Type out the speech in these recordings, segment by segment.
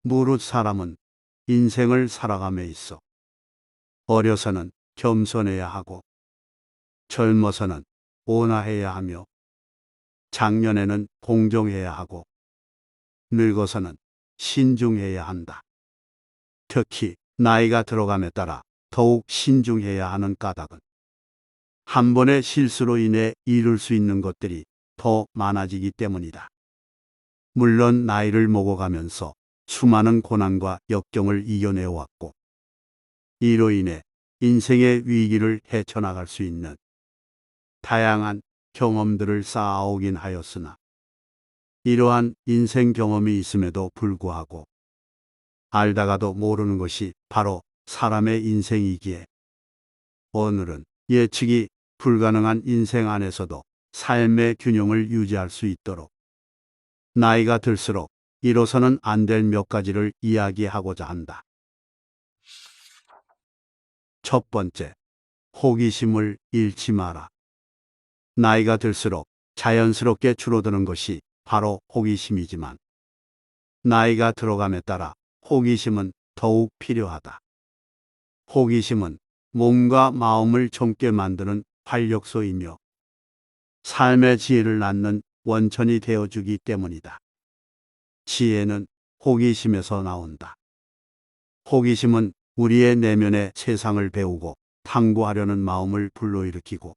무릇 사람은 인생을 살아감에 있어 어려서는 겸손해야 하고 젊어서는 온화해야 하며 장년에는 공정해야 하고 늙어서는 신중해야 한다. 특히 나이가 들어감에 따라 더욱 신중해야 하는 까닭은 한 번의 실수로 인해 이룰 수 있는 것들이 더 많아지기 때문이다. 물론 나이를 먹어가면서 수많은 고난과 역경을 이겨내왔고 이로 인해 인생의 위기를 헤쳐나갈 수 있는 다양한 경험들을 쌓아오긴 하였으나 이러한 인생 경험이 있음에도 불구하고 알다가도 모르는 것이 바로 사람의 인생이기에 오늘은 예측이 불가능한 인생 안에서도 삶의 균형을 유지할 수 있도록 나이가 들수록 이뤄서는 안 될 몇 가지를 이야기하고자 한다. 첫 번째, 호기심을 잃지 마라. 나이가 들수록 자연스럽게 줄어드는 것이 바로 호기심이지만 나이가 들어감에 따라 호기심은 더욱 필요하다. 호기심은 몸과 마음을 젊게 만드는 활력소이며 삶의 지혜를 낳는 원천이 되어주기 때문이다. 지혜는 호기심에서 나온다. 호기심은 우리의 내면의 세상을 배우고 탐구하려는 마음을 불러일으키고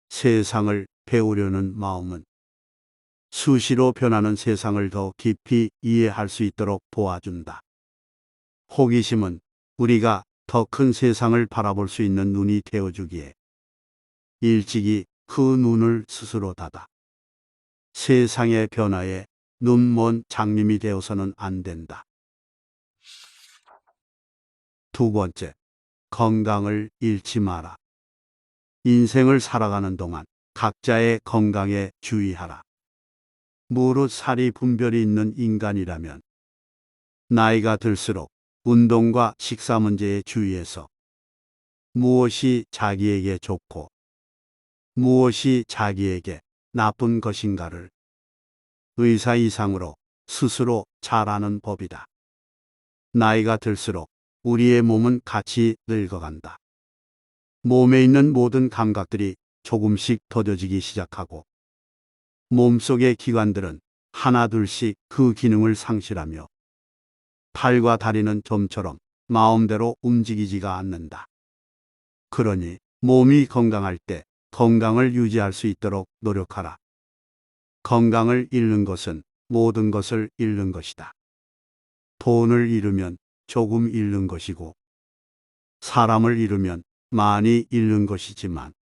세상을 배우려는 마음은 수시로 변하는 세상을 더 깊이 이해할 수 있도록 도와준다. 호기심은 우리가 더 큰 세상을 바라볼 수 있는 눈이 되어주기에 일찍이 그 눈을 스스로 닫아 세상의 변화에 눈먼 장님이 되어서는 안 된다. 두 번째, 건강을 잃지 마라. 인생을 살아가는 동안 각자의 건강에 주의하라. 무릇 살이 분별이 있는 인간이라면 나이가 들수록 운동과 식사 문제에 주의해서 무엇이 자기에게 좋고 무엇이 자기에게 나쁜 것인가를 의사 이상으로 스스로 잘 아는 법이다. 나이가 들수록 우리의 몸은 같이 늙어간다. 몸에 있는 모든 감각들이 조금씩 더뎌지기 시작하고 몸속의 기관들은 하나둘씩 그 기능을 상실하며 팔과 다리는 좀처럼 마음대로 움직이지가 않는다. 그러니 몸이 건강할 때 건강을 유지할 수 있도록 노력하라. 건강을 잃는 것은 모든 것을 잃는 것이다. 돈을 잃으면 조금 잃는 것이고 사람을 잃으면 많이 잃는 것이지만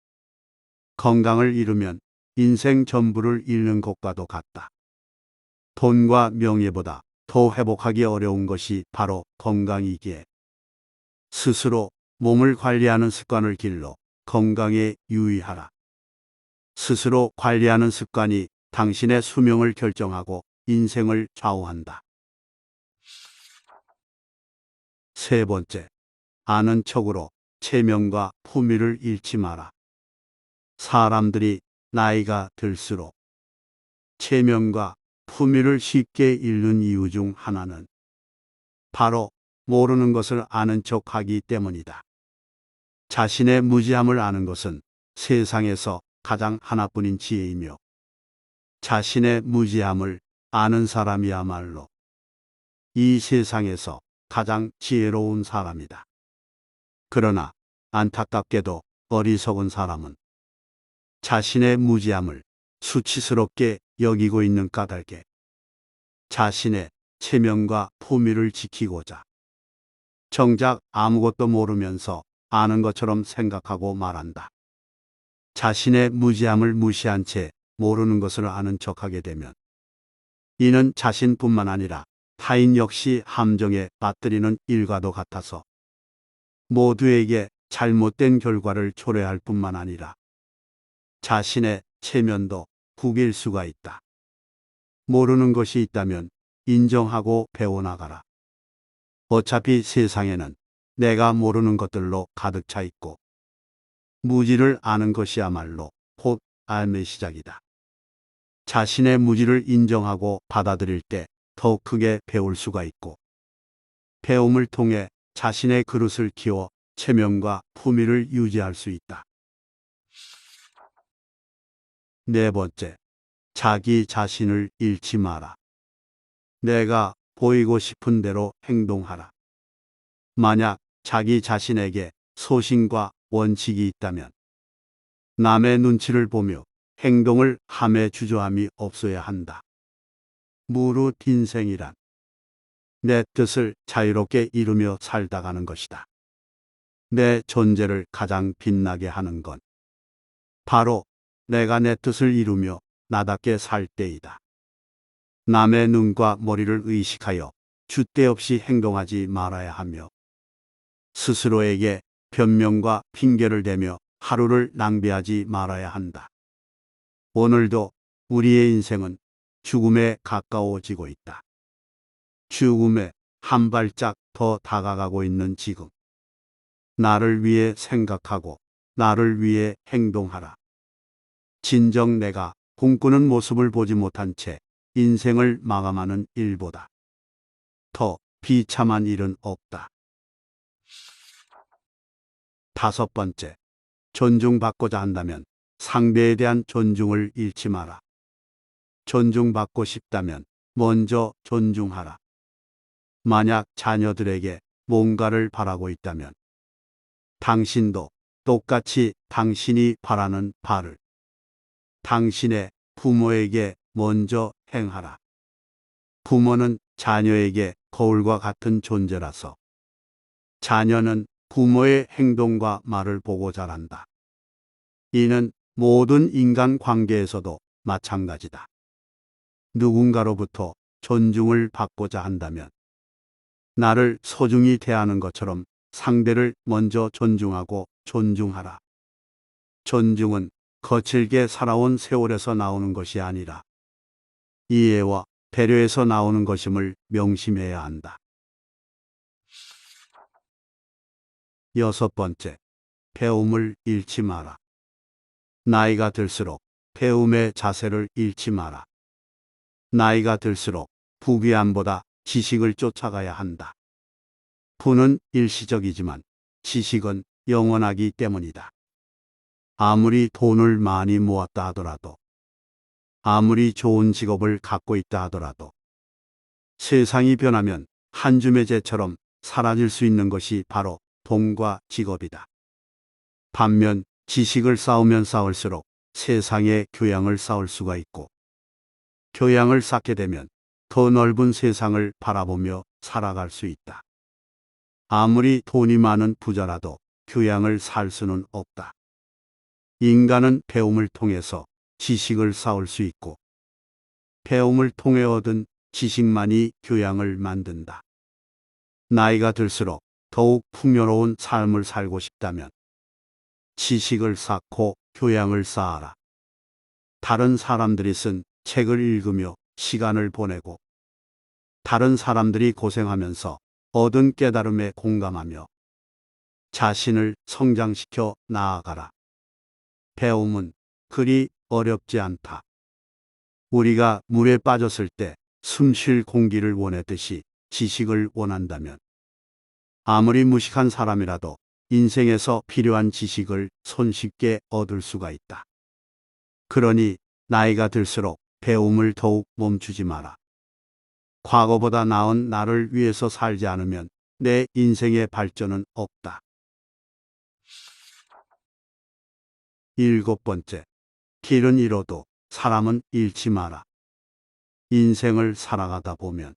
건강을 잃으면 인생 전부를 잃는 것과도 같다. 돈과 명예보다 더 회복하기 어려운 것이 바로 건강이기에 스스로 몸을 관리하는 습관을 길러 건강에 유의하라. 스스로 관리하는 습관이 당신의 수명을 결정하고 인생을 좌우한다. 세 번째, 아는 척으로 체면과 품위를 잃지 마라. 사람들이 나이가 들수록 체면과 품위를 쉽게 잃는 이유 중 하나는 바로 모르는 것을 아는 척하기 때문이다. 자신의 무지함을 아는 것은 세상에서 가장 하나뿐인 지혜이며 자신의 무지함을 아는 사람이야말로 이 세상에서 가장 지혜로운 사람이다. 그러나 안타깝게도 어리석은 사람은 자신의 무지함을 수치스럽게 여기고 있는 까닭에 자신의 체면과 품위를 지키고자 정작 아무것도 모르면서 아는 것처럼 생각하고 말한다. 자신의 무지함을 무시한 채 모르는 것을 아는 척하게 되면 이는 자신뿐만 아니라 타인 역시 함정에 빠뜨리는 일과도 같아서 모두에게 잘못된 결과를 초래할 뿐만 아니라 자신의 체면도 구길 수가 있다. 모르는 것이 있다면 인정하고 배워나가라. 어차피 세상에는 내가 모르는 것들로 가득 차 있고 무지를 아는 것이야말로 곧 삶의 시작이다. 자신의 무지를 인정하고 받아들일 때 더 크게 배울 수가 있고, 배움을 통해 자신의 그릇을 키워 체면과 품위를 유지할 수 있다. 네 번째, 자기 자신을 잃지 마라. 내가 보이고 싶은 대로 행동하라. 만약 자기 자신에게 소신과 원칙이 있다면 남의 눈치를 보며 행동을 함에 주저함이 없어야 한다. 무릇 인생이란 내 뜻을 자유롭게 이루며 살다 가는 것이다. 내 존재를 가장 빛나게 하는 건 바로 내가 내 뜻을 이루며 나답게 살 때이다. 남의 눈과 머리를 의식하여 줏대 없이 행동하지 말아야 하며 스스로에게 변명과 핑계를 대며 하루를 낭비하지 말아야 한다. 오늘도 우리의 인생은 죽음에 가까워지고 있다. 죽음에 한 발짝 더 다가가고 있는 지금, 나를 위해 생각하고 나를 위해 행동하라. 진정 내가 꿈꾸는 모습을 보지 못한 채 인생을 마감하는 일보다 더 비참한 일은 없다. 다섯 번째, 존중받고자 한다면 상대에 대한 존중을 잃지 마라. 존중받고 싶다면 먼저 존중하라. 만약 자녀들에게 뭔가를 바라고 있다면 당신도 똑같이 당신이 바라는 바를 당신의 부모에게 먼저 행하라. 부모는 자녀에게 거울과 같은 존재라서 자녀는 부모의 행동과 말을 보고 자란다. 이는 모든 인간 관계에서도 마찬가지다. 누군가로부터 존중을 받고자 한다면 나를 소중히 대하는 것처럼 상대를 먼저 존중하고 존중하라. 존중은 거칠게 살아온 세월에서 나오는 것이 아니라 이해와 배려에서 나오는 것임을 명심해야 한다. 여섯 번째, 배움을 잃지 마라. 나이가 들수록 배움의 자세를 잃지 마라. 나이가 들수록 부귀함보다 지식을 쫓아가야 한다. 부는 일시적이지만 지식은 영원하기 때문이다. 아무리 돈을 많이 모았다 하더라도, 아무리 좋은 직업을 갖고 있다 하더라도 세상이 변하면 한 줌의 재처럼 사라질 수 있는 것이 바로 돈과 직업이다. 반면 지식을 쌓으면 쌓을수록 세상의 교양을 쌓을 수가 있고, 교양을 쌓게 되면 더 넓은 세상을 바라보며 살아갈 수 있다. 아무리 돈이 많은 부자라도 교양을 살 수는 없다. 인간은 배움을 통해서 지식을 쌓을 수 있고, 배움을 통해 얻은 지식만이 교양을 만든다. 나이가 들수록 더욱 풍요로운 삶을 살고 싶다면 지식을 쌓고 교양을 쌓아라. 다른 사람들이 쓴 책을 읽으며 시간을 보내고, 다른 사람들이 고생하면서 얻은 깨달음에 공감하며 자신을 성장시켜 나아가라. 배움은 그리 어렵지 않다. 우리가 물에 빠졌을 때 숨 쉴 공기를 원했듯이 지식을 원한다면 아무리 무식한 사람이라도 인생에서 필요한 지식을 손쉽게 얻을 수가 있다. 그러니 나이가 들수록 배움을 더욱 멈추지 마라. 과거보다 나은 나를 위해서 살지 않으면 내 인생의 발전은 없다. 일곱 번째, 길은 잃어도 사람은 잃지 마라. 인생을 살아가다 보면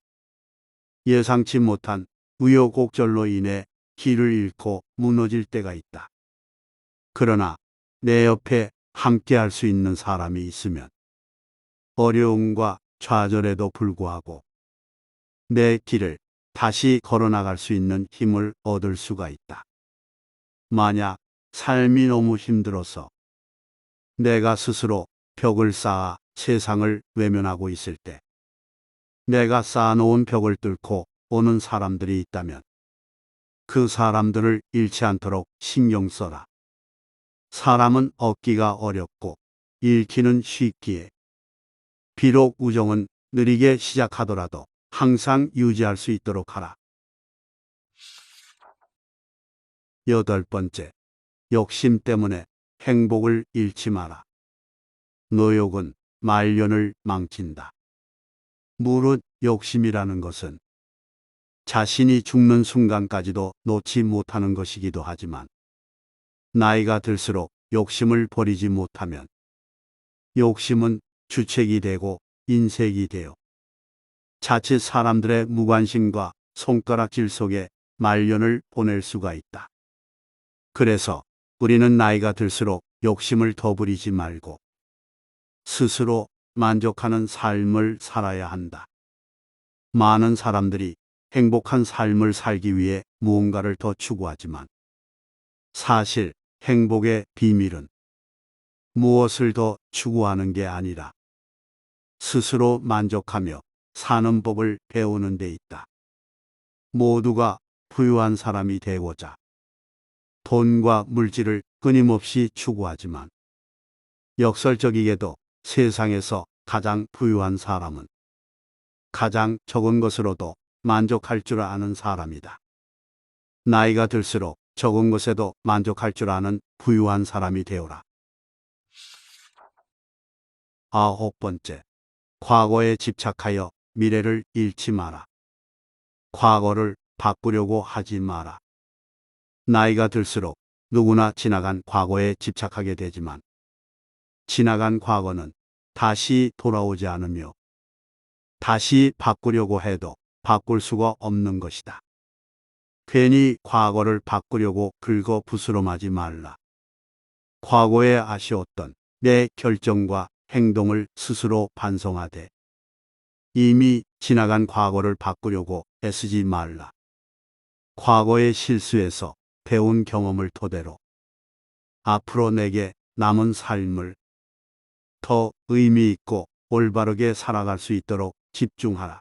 예상치 못한 우여곡절로 인해 길을 잃고 무너질 때가 있다. 그러나 내 옆에 함께 할 수 있는 사람이 있으면 어려움과 좌절에도 불구하고 내 길을 다시 걸어나갈 수 있는 힘을 얻을 수가 있다. 만약 삶이 너무 힘들어서 내가 스스로 벽을 쌓아 세상을 외면하고 있을 때 내가 쌓아놓은 벽을 뚫고 오는 사람들이 있다면 그 사람들을 잃지 않도록 신경 써라. 사람은 얻기가 어렵고 잃기는 쉽기에 비록 우정은 느리게 시작하더라도 항상 유지할 수 있도록 하라. 8번째, 욕심 때문에 행복을 잃지 마라. 노욕은 말년을 망친다. 무릇 욕심이라는 것은 자신이 죽는 순간까지도 놓지 못하는 것이기도 하지만 나이가 들수록 욕심을 버리지 못하면 욕심은 주책이 되고 인색이 되어 자칫 사람들의 무관심과 손가락질 속에 말년을 보낼 수가 있다. 그래서 우리는 나이가 들수록 욕심을 더 부리지 말고 스스로 만족하는 삶을 살아야 한다. 많은 사람들이 행복한 삶을 살기 위해 무언가를 더 추구하지만 사실 행복의 비밀은 무엇을 더 추구하는 게 아니라 스스로 만족하며 사는 법을 배우는 데 있다. 모두가 부유한 사람이 되고자 돈과 물질을 끊임없이 추구하지만 역설적이게도 세상에서 가장 부유한 사람은 가장 적은 것으로도 만족할 줄 아는 사람이다. 나이가 들수록 적은 것에도 만족할 줄 아는 부유한 사람이 되어라. 9번째, 과거에 집착하여 미래를 잃지 마라. 과거를 바꾸려고 하지 마라. 나이가 들수록 누구나 지나간 과거에 집착하게 되지만 지나간 과거는 다시 돌아오지 않으며 다시 바꾸려고 해도 바꿀 수가 없는 것이다. 괜히 과거를 바꾸려고 긁어 부스럼하지 말라. 과거에 아쉬웠던 내 결정과 행동을 스스로 반성하되 이미 지나간 과거를 바꾸려고 애쓰지 말라. 과거의 실수에서 배운 경험을 토대로 앞으로 내게 남은 삶을 더 의미 있고 올바르게 살아갈 수 있도록 집중하라.